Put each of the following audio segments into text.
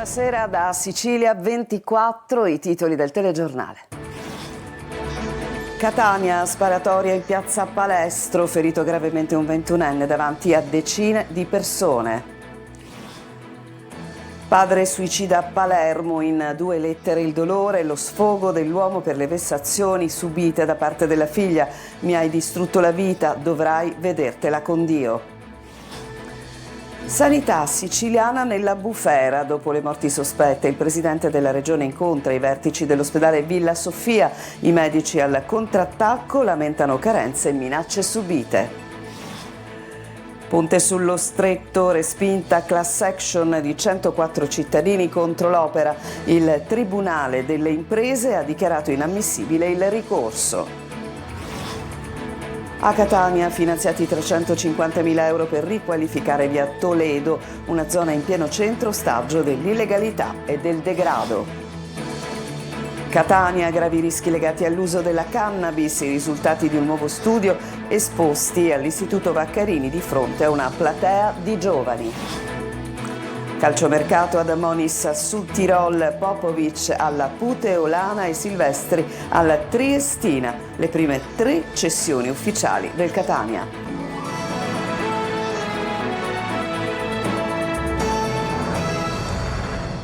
buonasera da Sicilia 24, i titoli del telegiornale. Catania, sparatoria in piazza Palestro, ferito gravemente un 21enne davanti a decine di persone. Padre suicida a Palermo, in 2 lettere il dolore e lo sfogo dell'uomo per le vessazioni subite da parte della figlia. Mi hai distrutto la vita, dovrai vedertela con Dio. Sanità siciliana nella bufera. Dopo le morti sospette, il presidente della regione incontra i vertici dell'ospedale Villa Sofia. I medici al contrattacco lamentano carenze e minacce subite. Ponte sullo Stretto, respinta class action di 104 cittadini contro l'opera. Il Tribunale delle Imprese ha dichiarato inammissibile il ricorso. A Catania, finanziati 350.000 euro per riqualificare via Toledo, una zona in pieno centro, ostaggio dell'illegalità e del degrado. Catania, gravi rischi legati all'uso della cannabis, i risultati di un nuovo studio esposti all'Istituto Vaccarini di fronte a una platea di giovani. Calciomercato ad Amonis sul Tirol, Popovic alla Puteolana e Silvestri alla Triestina, le prime 3 cessioni ufficiali del Catania.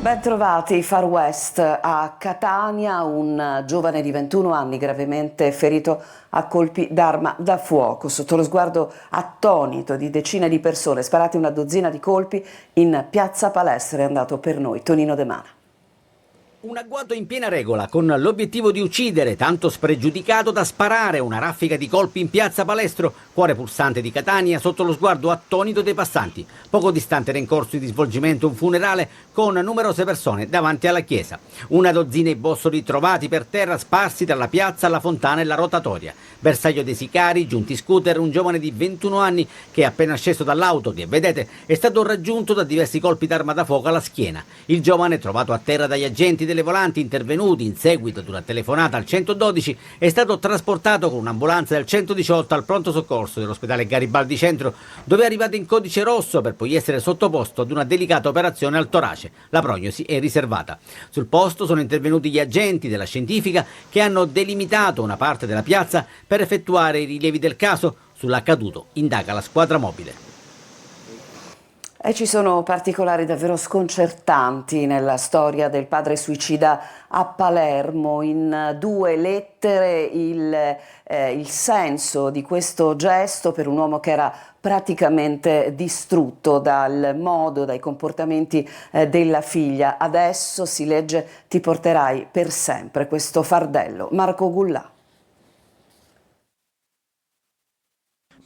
Ben trovati, Far West a Catania, un giovane di 21 anni gravemente ferito a colpi d'arma da fuoco. Sotto lo sguardo attonito di decine di persone, sparati una dozzina di colpi in piazza Palestro. È andato per noi Tonino De Mana. Un agguato in piena regola, con l'obiettivo di uccidere, tanto spregiudicato da sparare una raffica di colpi in piazza Palestro, cuore pulsante di Catania, sotto lo sguardo attonito dei passanti. Poco distante era in corso di svolgimento un funerale con numerose persone davanti alla chiesa. Una dozzina i bossoli trovati per terra, sparsi dalla piazza alla fontana e la rotatoria. Bersaglio dei sicari, giunti scooter, un giovane di 21 anni che appena sceso dall'auto, che vedete, è stato raggiunto da diversi colpi d'arma da fuoco alla schiena. Il giovane, trovato a terra dagli agenti delle volanti intervenuti in seguito ad una telefonata al 112, è stato trasportato con un'ambulanza del 118 al pronto soccorso dell'ospedale Garibaldi Centro, dove è arrivato in codice rosso per poi essere sottoposto ad una delicata operazione al torace. La prognosi è riservata. Sul posto sono intervenuti gli agenti della scientifica che hanno delimitato una parte della piazza per effettuare i rilievi del caso. Sull'accaduto indaga la squadra mobile. E ci sono particolari davvero sconcertanti nella storia del padre suicida a Palermo. In 2 lettere il senso di questo gesto per un uomo che era praticamente distrutto dal modo, dai comportamenti della figlia. Adesso si legge: ti porterai per sempre questo fardello. Marco Gullà.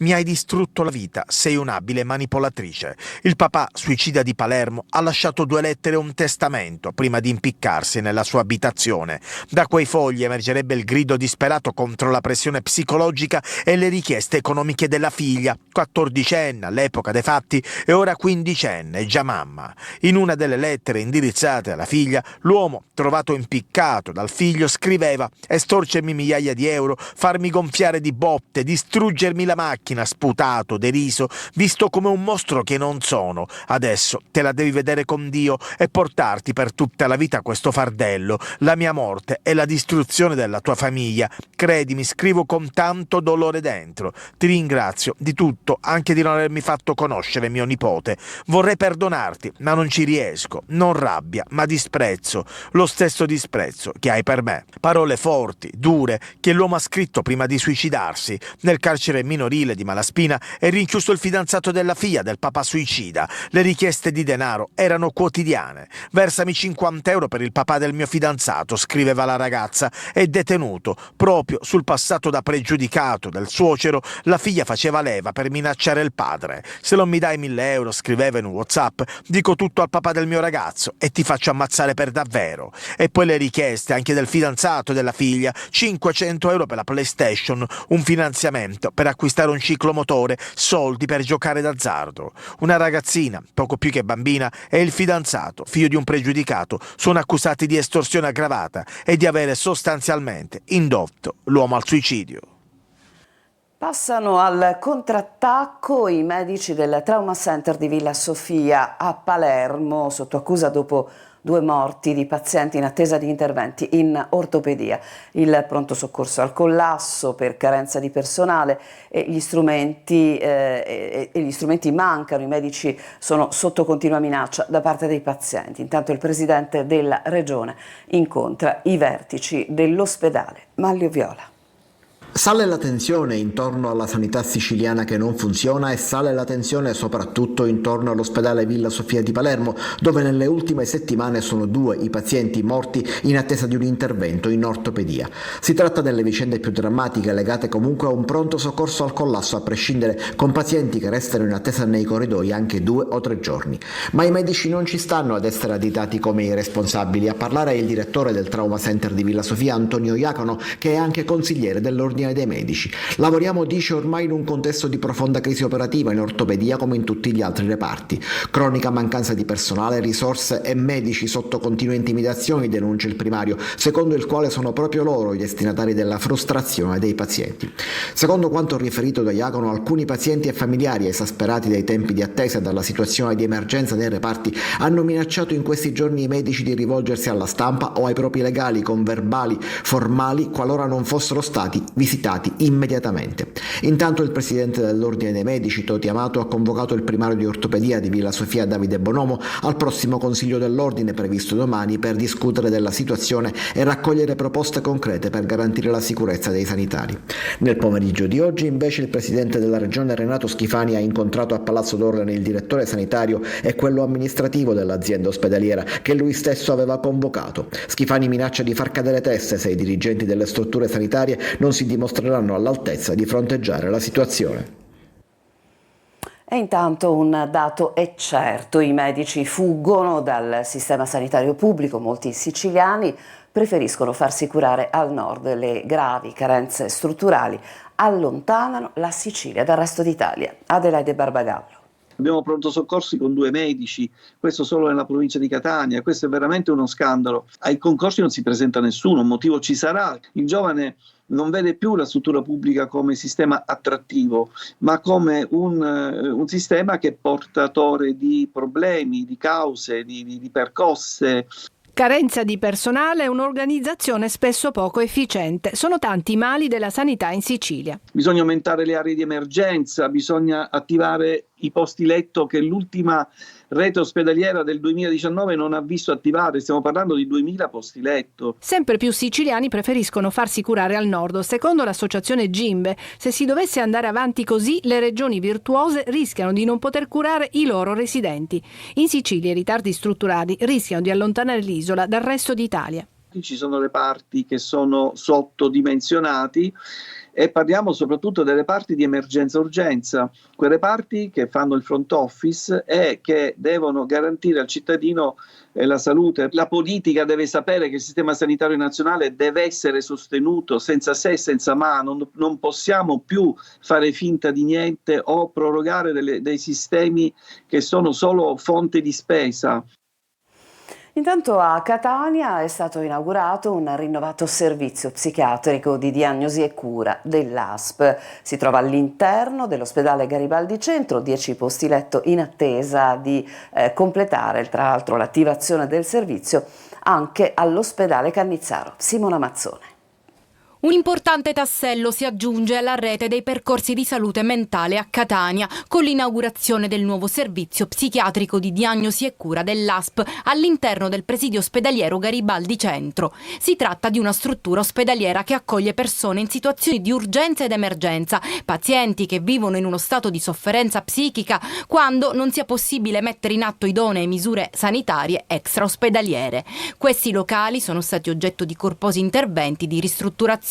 Mi hai distrutto la vita, sei un'abile manipolatrice. Il papà suicida di Palermo ha lasciato 2 lettere e un testamento prima di impiccarsi nella sua abitazione. Da quei fogli emergerebbe il grido disperato contro la pressione psicologica e le richieste economiche della figlia, 14enne all'epoca dei fatti e ora 15enne, già mamma. In una delle lettere indirizzate alla figlia, l'uomo, trovato impiccato dal figlio, scriveva: estorcermi migliaia di euro, farmi gonfiare di botte, distruggermi la macchina, sputato, deriso, visto come un mostro che non sono. Adesso te la devi vedere con Dio e portarti per tutta la vita questo fardello, la mia morte e la distruzione della tua famiglia. Credimi, scrivo con tanto dolore dentro. Ti ringrazio di tutto, anche di non avermi fatto conoscere mio nipote. Vorrei perdonarti, ma non ci riesco. Non rabbia, ma disprezzo, lo stesso disprezzo che hai per me. Parole forti, dure, che l'uomo ha scritto prima di suicidarsi. Nel carcere minorile di Malaspina è rinchiuso il fidanzato della figlia del papà suicida. Le richieste di denaro erano quotidiane. Versami 50 euro per il papà del mio fidanzato, scriveva la ragazza. È detenuto. Proprio sul passato da pregiudicato del suocero, la figlia faceva leva per minacciare il padre. Se non mi dai 1.000 euro, scriveva in un WhatsApp, dico tutto al papà del mio ragazzo e ti faccio ammazzare per davvero. E poi le richieste anche del fidanzato della figlia: 500 euro per la PlayStation, un finanziamento per acquistare un ciclomotore, soldi per giocare d'azzardo. Una ragazzina, poco più che bambina, e il fidanzato, figlio di un pregiudicato, sono accusati di estorsione aggravata e di avere sostanzialmente indotto l'uomo al suicidio. Passano al contrattacco i medici del Trauma Center di Villa Sofia a Palermo, sotto accusa dopo 2 morti di pazienti in attesa di interventi in ortopedia. Il pronto soccorso al collasso per carenza di personale e gli strumenti mancano, i medici sono sotto continua minaccia da parte dei pazienti. Intanto il presidente della regione incontra i vertici dell'ospedale Manlio Viola. Sale la tensione intorno alla sanità siciliana che non funziona e sale la tensione soprattutto intorno all'ospedale Villa Sofia di Palermo, dove nelle ultime settimane sono 2 i pazienti morti in attesa di un intervento in ortopedia. Si tratta delle vicende più drammatiche legate comunque a un pronto soccorso al collasso a prescindere, con pazienti che restano in attesa nei corridoi anche 2 o 3 giorni. Ma i medici non ci stanno ad essere additati come i responsabili. A parlare è il direttore del Trauma Center di Villa Sofia, Antonio Iacono, che è anche consigliere dell'Ordine dei Medici. Lavoriamo, dice, ormai in un contesto di profonda crisi operativa in ortopedia come in tutti gli altri reparti. Cronica mancanza di personale, risorse e medici sotto continue intimidazioni, denuncia il primario, secondo il quale sono proprio loro i destinatari della frustrazione dei pazienti. Secondo quanto riferito da Iacono, alcuni pazienti e familiari, esasperati dai tempi di attesa e dalla situazione di emergenza nei reparti, hanno minacciato in questi giorni i medici di rivolgersi alla stampa o ai propri legali con verbali formali qualora non fossero stati visitati immediatamente. Intanto il presidente dell'Ordine dei Medici, Toti Amato, ha convocato il primario di ortopedia di Villa Sofia, Davide Bonomo, al prossimo Consiglio dell'Ordine previsto domani per discutere della situazione e raccogliere proposte concrete per garantire la sicurezza dei sanitari. Nel pomeriggio di oggi invece il presidente della regione Renato Schifani ha incontrato a Palazzo d'Orlane il direttore sanitario e quello amministrativo dell'azienda ospedaliera che lui stesso aveva convocato. Schifani minaccia di far cadere teste se i dirigenti delle strutture sanitarie non si dimostreranno all'altezza di fronteggiare la situazione. E intanto un dato è certo, i medici fuggono dal sistema sanitario pubblico, molti siciliani preferiscono farsi curare al nord. Le gravi carenze strutturali allontanano la Sicilia dal resto d'Italia. Adelaide Barbagallo. Abbiamo pronto soccorsi con 2 medici, questo solo nella provincia di Catania, questo è veramente uno scandalo. Ai concorsi non si presenta nessuno, un motivo ci sarà. Il giovane non vede più la struttura pubblica come sistema attrattivo, ma come un sistema che è portatore di problemi, di cause, di percosse. Carenza di personale e un'organizzazione spesso poco efficiente. Sono tanti i mali della sanità in Sicilia. Bisogna aumentare le aree di emergenza, bisogna attivare i posti letto che l'ultima rete ospedaliera del 2019 non ha visto attivare. Stiamo parlando di 2000 posti letto. Sempre più siciliani preferiscono farsi curare al nord. Secondo l'associazione Gimbe, se si dovesse andare avanti così, le regioni virtuose rischiano di non poter curare i loro residenti. In Sicilia i ritardi strutturali rischiano di allontanare l'isola dal resto d'Italia. Ci sono reparti che sono sottodimensionati e parliamo soprattutto dei reparti di emergenza-urgenza, quei reparti che fanno il front office e che devono garantire al cittadino la salute. La politica deve sapere che il sistema sanitario nazionale deve essere sostenuto senza se e senza ma, non possiamo più fare finta di niente o prorogare dei sistemi che sono solo fonte di spesa. Intanto a Catania è stato inaugurato un rinnovato servizio psichiatrico di diagnosi e cura dell'ASP. Si trova all'interno dell'ospedale Garibaldi Centro, 10 posti letto in attesa di completare tra l'altro l'attivazione del servizio anche all'ospedale Cannizzaro. Simona Mazzone. Un importante tassello si aggiunge alla rete dei percorsi di salute mentale a Catania con l'inaugurazione del nuovo servizio psichiatrico di diagnosi e cura dell'ASP all'interno del presidio ospedaliero Garibaldi Centro. Si tratta di una struttura ospedaliera che accoglie persone in situazioni di urgenza ed emergenza, pazienti che vivono in uno stato di sofferenza psichica quando non sia possibile mettere in atto idonee misure sanitarie extraospedaliere. Questi locali sono stati oggetto di corposi interventi di ristrutturazione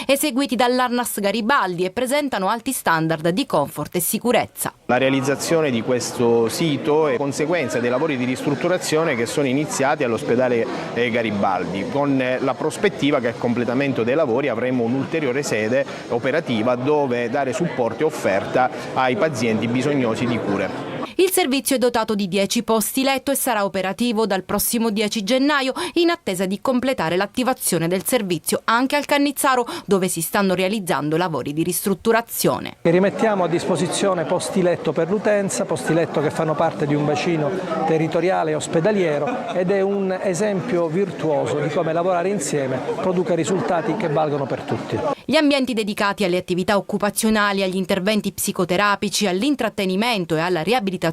eseguiti dall'Arnas Garibaldi e presentano alti standard di comfort e sicurezza. La realizzazione di questo sito è conseguenza dei lavori di ristrutturazione che sono iniziati all'ospedale Garibaldi, con la prospettiva che al completamento dei lavori avremo un'ulteriore sede operativa dove dare supporto e offerta ai pazienti bisognosi di cure. Il servizio è dotato di 10 posti letto e sarà operativo dal prossimo 10 gennaio in attesa di completare l'attivazione del servizio anche al Cannizzaro, dove si stanno realizzando lavori di ristrutturazione. Rimettiamo a disposizione posti letto per l'utenza, posti letto che fanno parte di un bacino territoriale e ospedaliero, ed è un esempio virtuoso di come lavorare insieme produca risultati che valgono per tutti. Gli ambienti dedicati alle attività occupazionali, agli interventi psicoterapici, all'intrattenimento e alla riabilitazione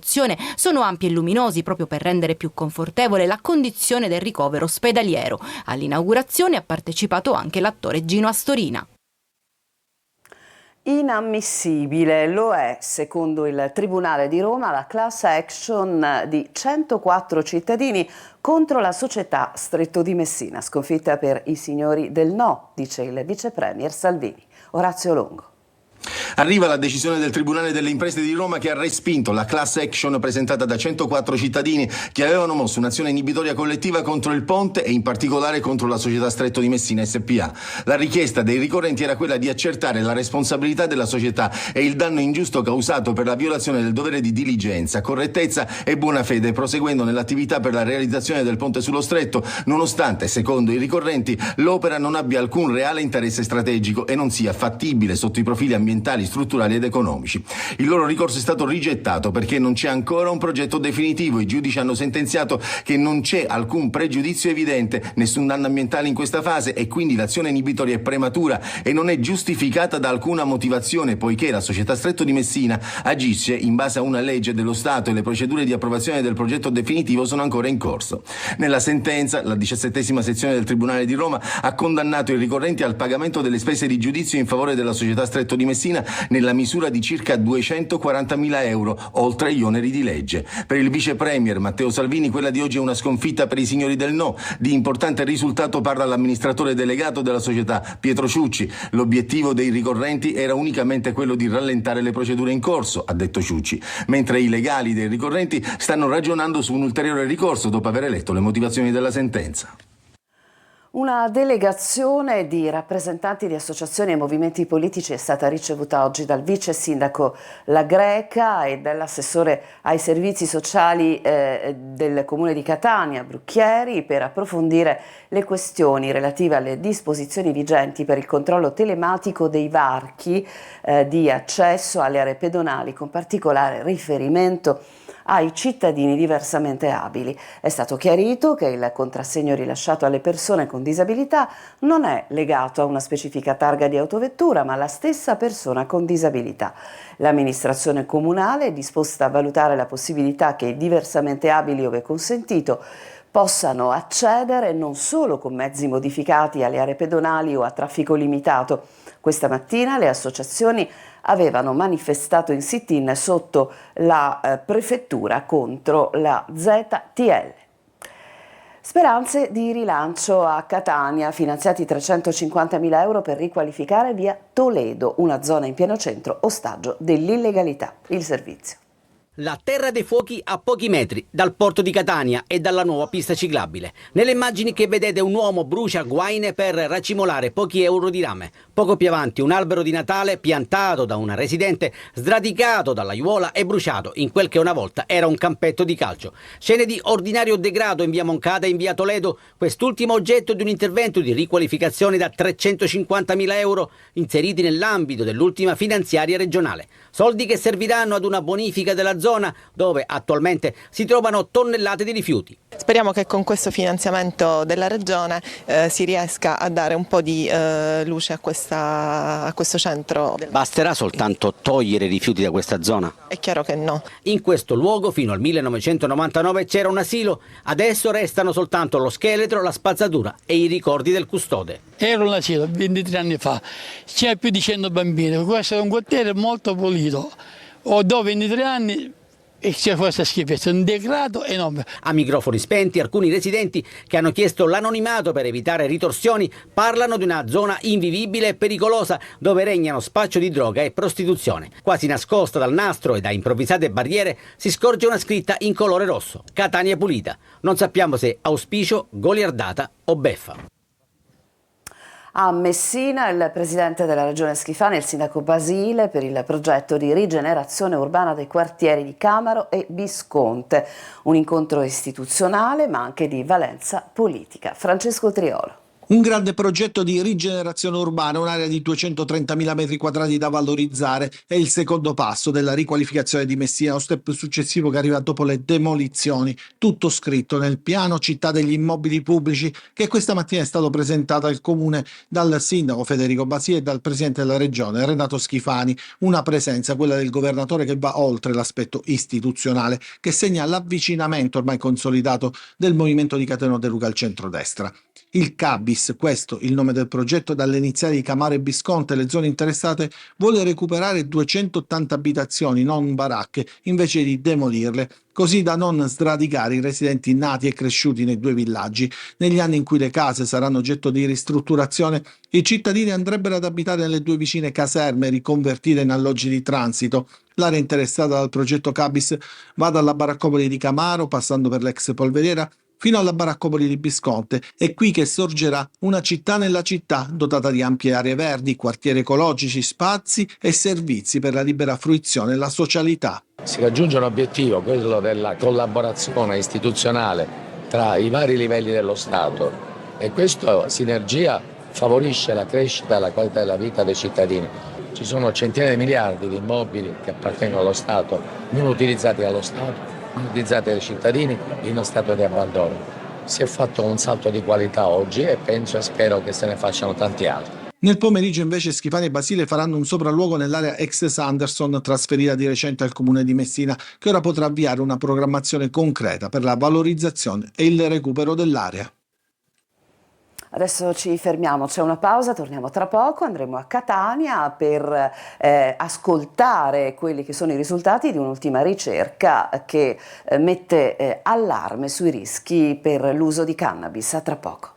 sono ampi e luminosi proprio per rendere più confortevole la condizione del ricovero ospedaliero. All'inaugurazione ha partecipato anche l'attore Gino Astorina. Inammissibile lo è, secondo il Tribunale di Roma, la class action di 104 cittadini contro la società Stretto di Messina. Sconfitta per i signori del no, dice il vice premier Salvini. Orazio Longo. Arriva la decisione del Tribunale delle Imprese di Roma che ha respinto la class action presentata da 104 cittadini che avevano mosso un'azione inibitoria collettiva contro il ponte e in particolare contro la società Stretto di Messina SpA. La richiesta dei ricorrenti era quella di accertare la responsabilità della società e il danno ingiusto causato per la violazione del dovere di diligenza, correttezza e buona fede, proseguendo nell'attività per la realizzazione del ponte sullo Stretto, nonostante, secondo i ricorrenti, l'opera non abbia alcun reale interesse strategico e non sia fattibile sotto i profili ambientali, strutturali ed economici. Il loro ricorso è stato rigettato perché non c'è ancora un progetto definitivo. I giudici hanno sentenziato che non c'è alcun pregiudizio evidente, nessun danno ambientale in questa fase e quindi l'azione inibitoria è prematura e non è giustificata da alcuna motivazione, poiché la società Stretto di Messina agisce in base a una legge dello Stato e le procedure di approvazione del progetto definitivo sono ancora in corso. Nella sentenza, la 17ª sezione del Tribunale di Roma ha condannato i ricorrenti al pagamento delle spese di giudizio in favore della società Stretto di Messina nella misura di circa 240.000 euro, oltre gli oneri di legge. Per il vice premier Matteo Salvini quella di oggi è una sconfitta per i signori del no. Di importante risultato parla l'amministratore delegato della società Pietro Ciucci. L'obiettivo dei ricorrenti era unicamente quello di rallentare le procedure in corso, ha detto Ciucci, mentre i legali dei ricorrenti stanno ragionando su un ulteriore ricorso dopo aver letto le motivazioni della sentenza. Una delegazione di rappresentanti di associazioni e movimenti politici è stata ricevuta oggi dal vice sindaco La Greca e dall'assessore ai servizi sociali del comune di Catania, Brucchieri, per approfondire le questioni relative alle disposizioni vigenti per il controllo telematico dei varchi di accesso alle aree pedonali, con particolare riferimento ai cittadini diversamente abili. È stato chiarito che il contrassegno rilasciato alle persone con disabilità non è legato a una specifica targa di autovettura, ma alla stessa persona con disabilità. L'amministrazione comunale è disposta a valutare la possibilità che i diversamente abili, ove consentito, possano accedere non solo con mezzi modificati alle aree pedonali o a traffico limitato. Questa mattina le associazioni avevano manifestato in sit-in sotto la prefettura contro la ZTL. Speranze di rilancio a Catania, finanziati 350.000 euro per riqualificare via Toledo, una zona in pieno centro, ostaggio dell'illegalità. Il servizio. La terra dei fuochi a pochi metri dal porto di Catania e dalla nuova pista ciclabile. Nelle immagini che vedete un uomo brucia guaine per racimolare pochi euro di rame. Poco più avanti un albero di Natale piantato da una residente, sradicato dall'aiuola e bruciato in quel che una volta era un campetto di calcio. Scene di ordinario degrado in via Moncada e in via Toledo, quest'ultimo oggetto di un intervento di riqualificazione da 350.000 euro inseriti nell'ambito dell'ultima finanziaria regionale. Soldi che serviranno ad una bonifica della zona dove attualmente si trovano tonnellate di rifiuti. Speriamo che con questo finanziamento della Regione si riesca a dare un po' di luce a questo centro. Basterà soltanto togliere i rifiuti da questa zona? È chiaro che no. In questo luogo fino al 1999 c'era un asilo, adesso restano soltanto lo scheletro, la spazzatura e i ricordi del custode. Era un asilo 23 anni fa, c'è più di 100 bambini, questo è un quartiere molto pulito. Dopo 23 anni e c'è questa schifezza, un degrado enorme. A microfoni spenti, alcuni residenti che hanno chiesto l'anonimato per evitare ritorsioni parlano di una zona invivibile e pericolosa dove regnano spaccio di droga e prostituzione. Quasi nascosta dal nastro e da improvvisate barriere si scorge una scritta in colore rosso: Catania pulita. Non sappiamo se auspicio, goliardata o beffa. A Messina il presidente della regione Schifani e il sindaco Basile per il progetto di rigenerazione urbana dei quartieri di Camaro e Visconte, un incontro istituzionale ma anche di valenza politica. Francesco Triolo. Un grande progetto di rigenerazione urbana, un'area di 230.000 metri quadrati da valorizzare, è il secondo passo della riqualificazione di Messina, lo step successivo che arriva dopo le demolizioni. Tutto scritto nel piano città degli immobili pubblici che questa mattina è stato presentato al comune dal sindaco Federico Basile e dal presidente della regione Renato Schifani. Una presenza, quella del governatore, che va oltre l'aspetto istituzionale, che segna l'avvicinamento ormai consolidato del movimento di Cateno De Luca al centrodestra. Il CABIS, questo il nome del progetto, dalle iniziali di Camaro e Visconte, le zone interessate, vuole recuperare 280 abitazioni, non baracche, invece di demolirle, così da non sradicare i residenti nati e cresciuti nei due villaggi. Negli anni in cui le case saranno oggetto di ristrutturazione, i cittadini andrebbero ad abitare nelle due vicine caserme riconvertite in alloggi di transito. L'area interessata dal progetto CABIS va dalla baraccopoli di Camaro, passando per l'ex polveriera, fino alla baraccopoli di Visconte. È qui che sorgerà una città nella città, dotata di ampie aree verdi, quartieri ecologici, spazi e servizi per la libera fruizione e la socialità. Si raggiunge un obiettivo, quello della collaborazione istituzionale tra i vari livelli dello Stato, e questa sinergia favorisce la crescita e la qualità della vita dei cittadini. Ci sono centinaia di miliardi di immobili che appartengono allo Stato, non utilizzati dallo Stato, utilizzati dai cittadini in uno stato di abbandono. Si è fatto un salto di qualità oggi e penso e spero che se ne facciano tanti altri. Nel pomeriggio invece Schifani e Basile faranno un sopralluogo nell'area ex Sanderson, trasferita di recente al comune di Messina, che ora potrà avviare una programmazione concreta per la valorizzazione e il recupero dell'area. Adesso ci fermiamo, c'è una pausa, torniamo tra poco, andremo a Catania per ascoltare quelli che sono i risultati di un'ultima ricerca che mette allarme sui rischi per l'uso di cannabis. A tra poco.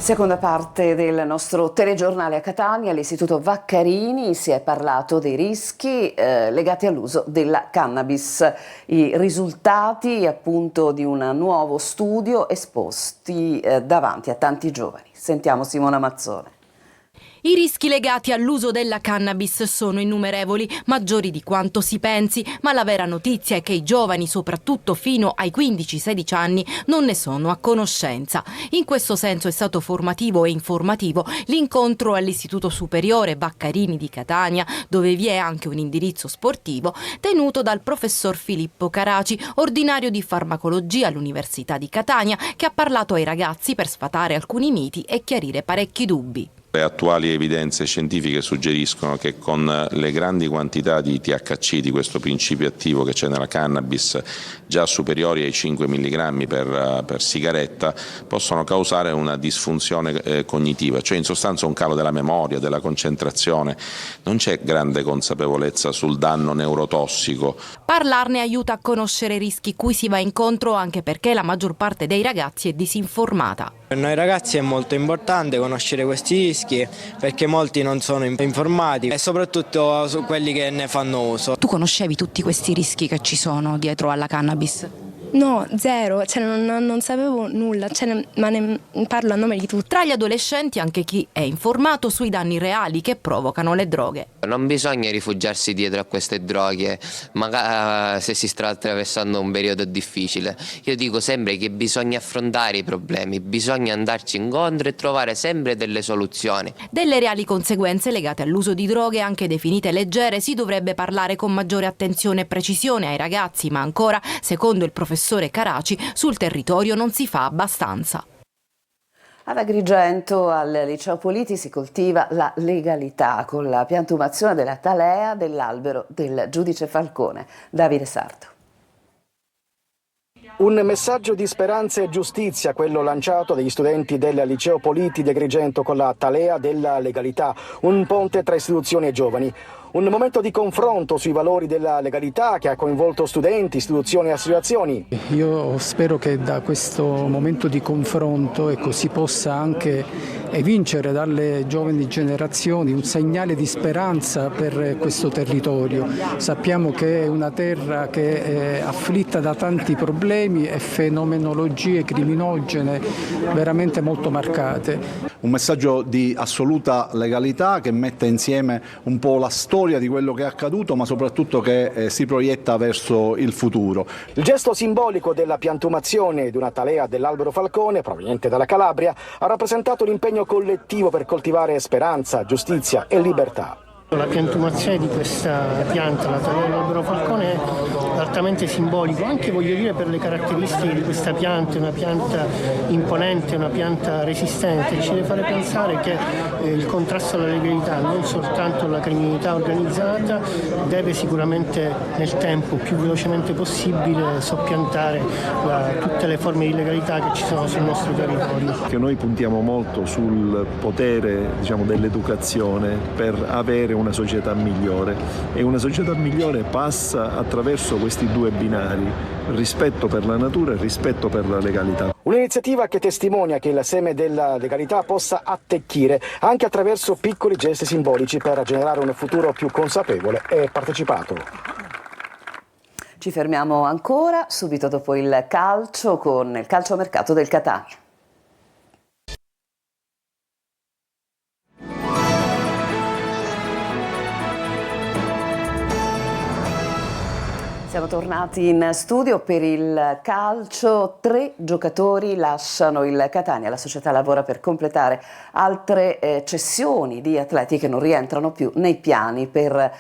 Seconda parte del nostro telegiornale a Catania, all'Istituto Vaccarini si è parlato dei rischi legati all'uso della cannabis, i risultati appunto di un nuovo studio esposti davanti a tanti giovani. Sentiamo Simona Mazzone. I rischi legati all'uso della cannabis sono innumerevoli, maggiori di quanto si pensi, ma la vera notizia è che i giovani, soprattutto fino ai 15-16 anni, non ne sono a conoscenza. In questo senso è stato formativo e informativo l'incontro all'Istituto Superiore Vaccarini di Catania, dove vi è anche un indirizzo sportivo, tenuto dal professor Filippo Caraci, ordinario di farmacologia all'Università di Catania, che ha parlato ai ragazzi per sfatare alcuni miti e chiarire parecchi dubbi. Le attuali evidenze scientifiche suggeriscono che con le grandi quantità di THC, di questo principio attivo che c'è nella cannabis, già superiori ai 5 mg per sigaretta, possono causare una disfunzione cognitiva, cioè in sostanza un calo della memoria, della concentrazione. Non c'è grande consapevolezza sul danno neurotossico. Parlarne aiuta a conoscere i rischi cui si va incontro, anche perché la maggior parte dei ragazzi è disinformata. Per noi ragazzi è molto importante conoscere questi rischi perché molti non sono informati e soprattutto su quelli che ne fanno uso. Tu conoscevi tutti questi rischi che ci sono dietro alla cannabis? No, zero, non sapevo nulla, ma ne parlo a nome di tutti. Tra gli adolescenti anche chi è informato sui danni reali che provocano le droghe. Non bisogna rifugiarsi dietro a queste droghe, magari se si sta attraversando un periodo difficile. Io dico sempre che bisogna affrontare i problemi, bisogna andarci incontro e trovare sempre delle soluzioni. Delle reali conseguenze legate all'uso di droghe, anche definite leggere, si dovrebbe parlare con maggiore attenzione e precisione ai ragazzi, ma ancora, secondo il professore Caraci, sul territorio non si fa abbastanza. Ad Agrigento, al Liceo Politi, si coltiva la legalità con la piantumazione della talea dell'albero del giudice Falcone. Davide Sarto. Un messaggio di speranza e giustizia, quello lanciato dagli studenti del Liceo Politi di Agrigento con la talea della legalità, un ponte tra istituzioni e giovani. Un momento di confronto sui valori della legalità che ha coinvolto studenti, istituzioni e associazioni. Io spero che da questo momento di confronto si possa anche evincere dalle giovani generazioni un segnale di speranza per questo territorio. Sappiamo che è una terra che è afflitta da tanti problemi e fenomenologie criminogene veramente molto marcate. Un messaggio di assoluta legalità che mette insieme un po' la storia di quello che è accaduto, ma soprattutto che si proietta verso il futuro. Il gesto simbolico della piantumazione di una talea dell'albero falcone, proveniente dalla Calabria, ha rappresentato l'impegno collettivo per coltivare speranza, giustizia e libertà. La piantumazione di questa pianta, la talea dell'albero falcone, è altamente simbolico, anche voglio dire per le caratteristiche di questa pianta, una pianta imponente, una pianta resistente, ci deve fare pensare che il contrasto alla legalità, non soltanto alla criminalità organizzata, deve sicuramente nel tempo più velocemente possibile soppiantare tutte le forme di illegalità che ci sono sul nostro territorio. Che noi puntiamo molto sul potere, dell'educazione per avere una società migliore, e una società migliore passa attraverso questi due binari: rispetto per la natura e rispetto per la legalità. Un'iniziativa che testimonia che il seme della legalità possa attecchire anche attraverso piccoli gesti simbolici per generare un futuro più consapevole e partecipato. Ci fermiamo ancora subito dopo il calcio con il calciomercato del Catania. Siamo tornati in studio per il calcio. 3 giocatori lasciano il Catania. La società lavora per completare altre cessioni di atleti che non rientrano più nei piani per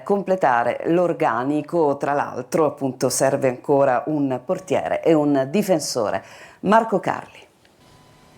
completare l'organico. Tra l'altro, appunto, serve ancora un portiere e un difensore. Marco Carli.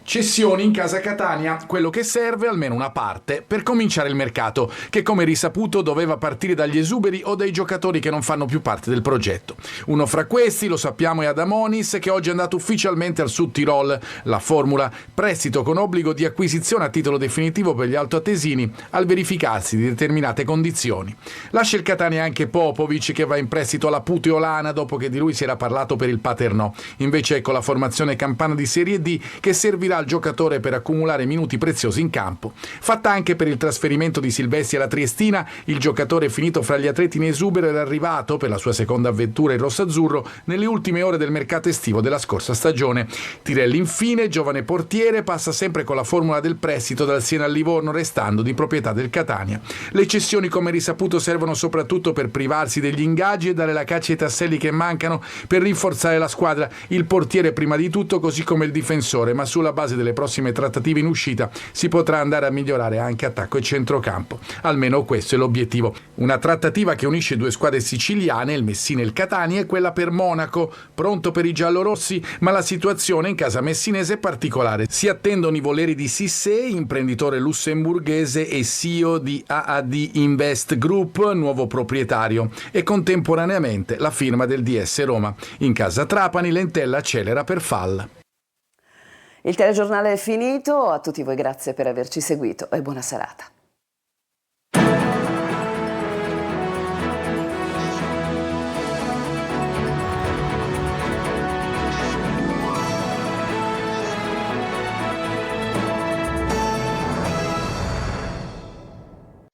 Cessioni in casa Catania, quello che serve almeno una parte per cominciare il mercato, che come risaputo doveva partire dagli esuberi o dai giocatori che non fanno più parte del progetto. Uno fra questi, lo sappiamo, è Adamonis, che oggi è andato ufficialmente al Sud Tirol. La formula: prestito con obbligo di acquisizione a titolo definitivo per gli altoatesini al verificarsi di determinate condizioni. Lascia il Catania anche Popovic, che va in prestito alla Puteolana dopo che di lui si era parlato per il Paternò. Invece ecco la formazione campana di Serie D che servirà al giocatore per accumulare minuti preziosi in campo. Fatta anche per il trasferimento di Silvestri alla Triestina, il giocatore finito fra gli atleti in esubero era arrivato per la sua seconda avventura in rossazzurro nelle ultime ore del mercato estivo della scorsa stagione. Tirelli infine, giovane portiere, passa sempre con la formula del prestito dal Siena al Livorno, restando di proprietà del Catania. Le cessioni, come risaputo, servono soprattutto per privarsi degli ingaggi e dare la caccia ai tasselli che mancano per rinforzare la squadra. Il portiere prima di tutto, così come il difensore, ma sulla base delle prossime trattative in uscita si potrà andare a migliorare anche attacco e centrocampo. Almeno questo è l'obiettivo. Una trattativa che unisce 2 squadre siciliane, il Messina e il Catania, e quella per Monaco, pronto per i giallorossi, ma la situazione in casa messinese è particolare. Si attendono i voleri di Cissé, imprenditore lussemburghese e CEO di AAD Invest Group, nuovo proprietario, e contemporaneamente la firma del DS Roma. In casa Trapani Lentella accelera per Fall. Il telegiornale è finito, a tutti voi grazie per averci seguito e buona serata.